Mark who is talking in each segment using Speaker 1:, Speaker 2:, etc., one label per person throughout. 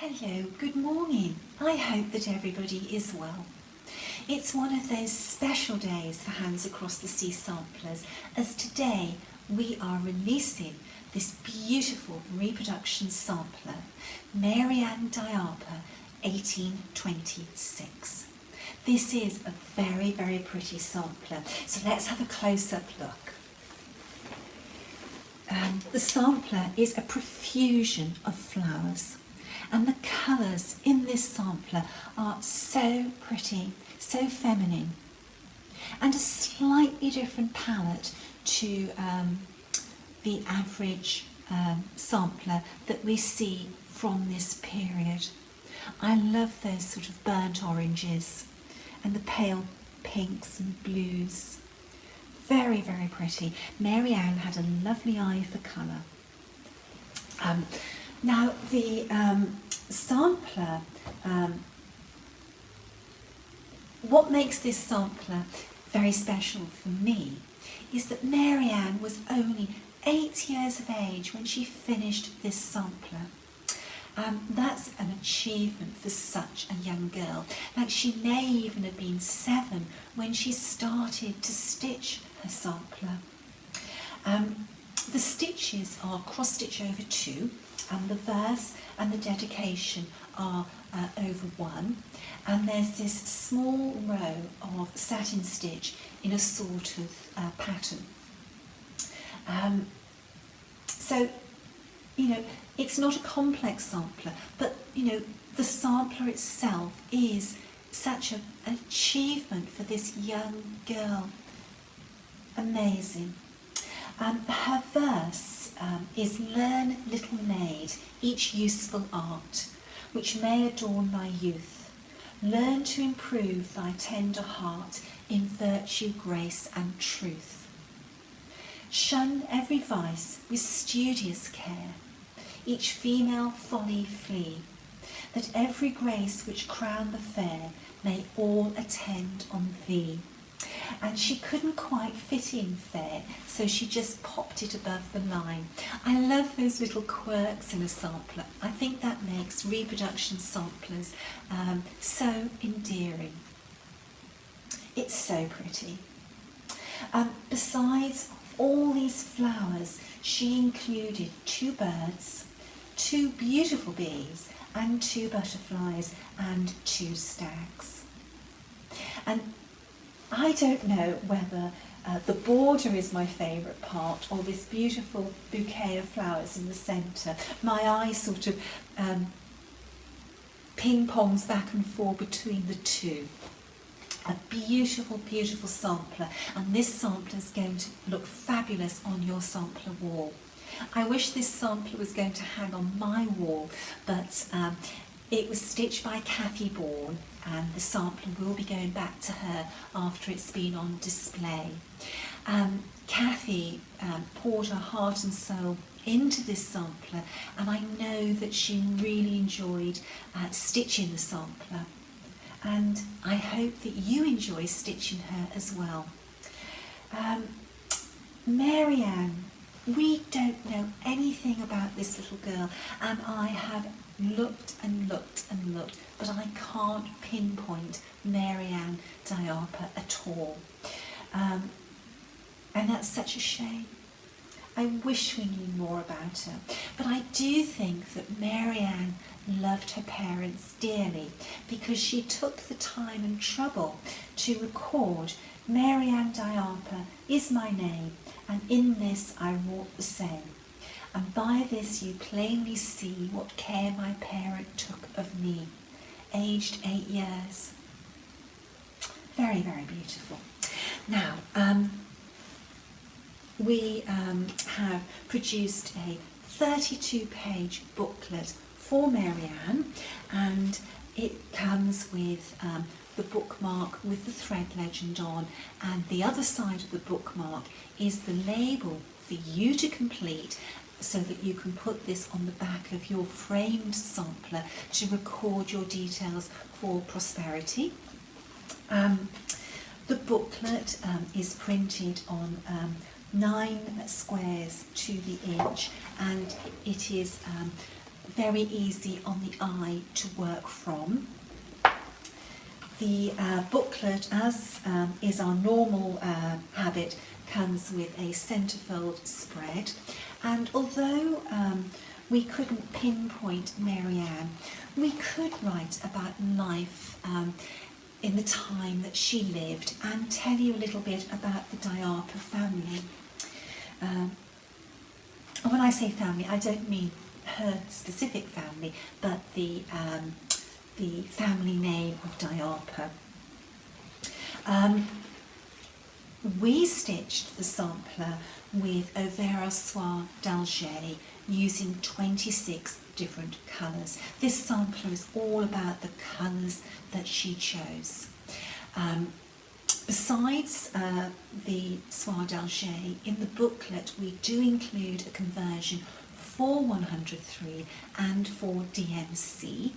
Speaker 1: Hello, good morning. I hope that everybody is well. It's one of those special days for Hands Across the Sea samplers, as today we are releasing this beautiful reproduction sampler, Mary Ann Diaper 1826. This is a very, very pretty sampler, so let's have a close-up look. The sampler is a profusion of flowers, and the colours in this sampler are so pretty, so feminine, and a slightly different palette to the average sampler that we see from this period. I love those sort of burnt oranges and the pale pinks and blues. Very, very pretty. Mary Ann had a lovely eye for colour. Now the sampler, what makes this sampler very special for me is that Mary Ann was only 8 years of age when she finished this sampler. That's an achievement for such a young girl. Like, she may even have been 7 when she started to stitch her sampler. The stitches are cross stitch over 2, and the verse and the dedication are over 1, and there's this small row of satin stitch in a sort of pattern. So, you know, it's not a complex sampler, but, you know, the sampler itself is such an achievement for this young girl. Amazing. Her verse is, "Learn, little maid, each useful art, which may adorn thy youth. Learn to improve thy tender heart in virtue, grace, and truth. Shun every vice with studious care, each female folly flee, that every grace which crown the fair may all attend on thee." And she couldn't quite fit in fair, so she just popped it above the line. I love those little quirks in a sampler. I think that makes reproduction samplers so endearing. It's so pretty. Besides all these flowers, she included 2 birds, 2 beautiful bees, and 2 butterflies, and 2 stags. And I don't know whether the border is my favourite part, or this beautiful bouquet of flowers in the centre. My eye sort of ping-pongs back and forth between the two. A beautiful, beautiful sampler, and this sampler is going to look fabulous on your sampler wall. I wish this sampler was going to hang on my wall, but it was stitched by Kathy Bourne, and the sampler will be going back to her after it's been on display. Kathy poured her heart and soul into this sampler, and I know that she really enjoyed stitching the sampler, and I hope that you enjoy stitching her as well. Mary Ann, we don't know anything about this little girl, and I have looked and looked and looked, but I can't pinpoint Mary Ann Diaper at all. And that's such a shame. I wish we knew more about her, but I do think that Mary Ann loved her parents dearly, because she took the time and trouble to record, "Mary Ann Diaper is my name, and in this I wrought the same. And by this you plainly see what care my parent took of me, aged 8 years." Very, very beautiful. Now, we have produced a 32-page booklet for Mary Ann, and it comes with the bookmark with the thread legend on, and the other side of the bookmark is the label for you to complete, so that you can put this on the back of your framed sampler to record your details for prosperity. The booklet is printed on 9 squares to the inch, and it is very easy on the eye to work from. The booklet, as is our normal habit, comes with a centrefold spread, and although we couldn't pinpoint Mary Ann, we could write about life in the time that she lived and tell you a little bit about the Diaper family. When I say family, I don't mean her specific family, but the family name of Diaper. We stitched the sampler with Overa Soie d'Alger using 26 different colours. This sampler is all about the colours that she chose. Besides the Soie d'Alger, in the booklet we do include a conversion for 103 and for DMC.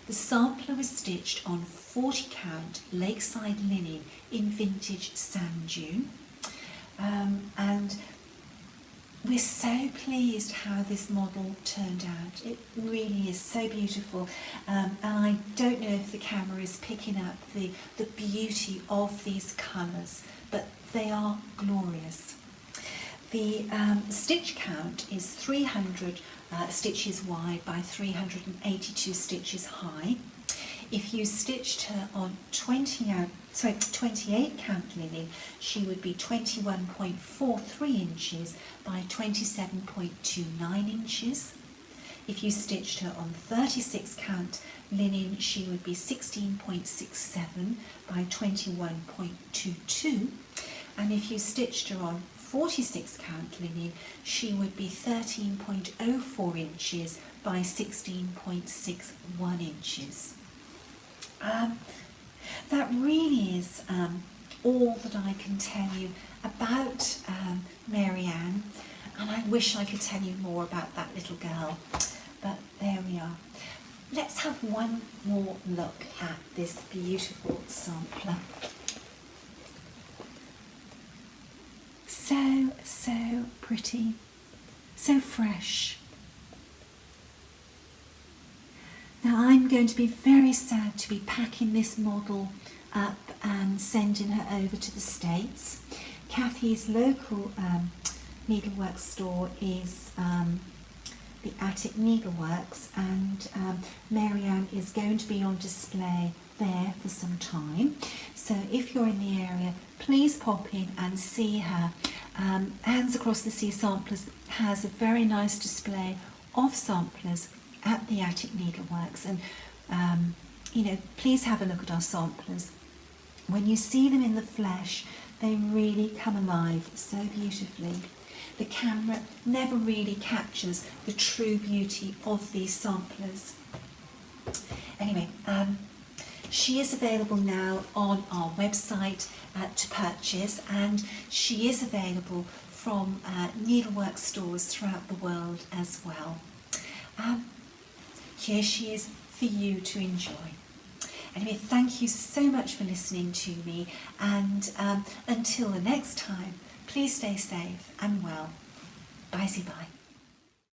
Speaker 1: The sampler was stitched on 40 count lakeside linen in vintage sand dune, and we're so pleased how this model turned out. It really is so beautiful, and I don't know if the camera is picking up the beauty of these colours, but they are glorious. The stitch count is 300 stitches wide by 382 stitches high. If you stitched her on 28 count linen, she would be 21.43 inches by 27.29 inches. If you stitched her on 36 count linen, she would be 16.67 by 21.22. And if you stitched her on 46 count linen, she would be 13.04 inches by 16.61 inches. That really is all that I can tell you about Mary Ann, and I wish I could tell you more about that little girl, but there we are. Let's have one more look at this beautiful sampler. So pretty, so fresh. Now I'm going to be very sad to be packing this model up and sending her over to the States. Kathy's local needlework store is the Attic Needleworks, and Mary Ann is going to be on display there for some time. So if you're in the area, please pop in and see her. Hands Across the Sea Samplers has a very nice display of samplers at the Attic Needleworks, and please have a look at our samplers. When you see them in the flesh, they really come alive so beautifully. The camera never really captures the true beauty of these samplers. Anyway, she is available now on our website to purchase, and she is available from needlework stores throughout the world as well. Here she is for you to enjoy. Anyway, thank you so much for listening to me, and until the next time, please stay safe and well. Bye-bye.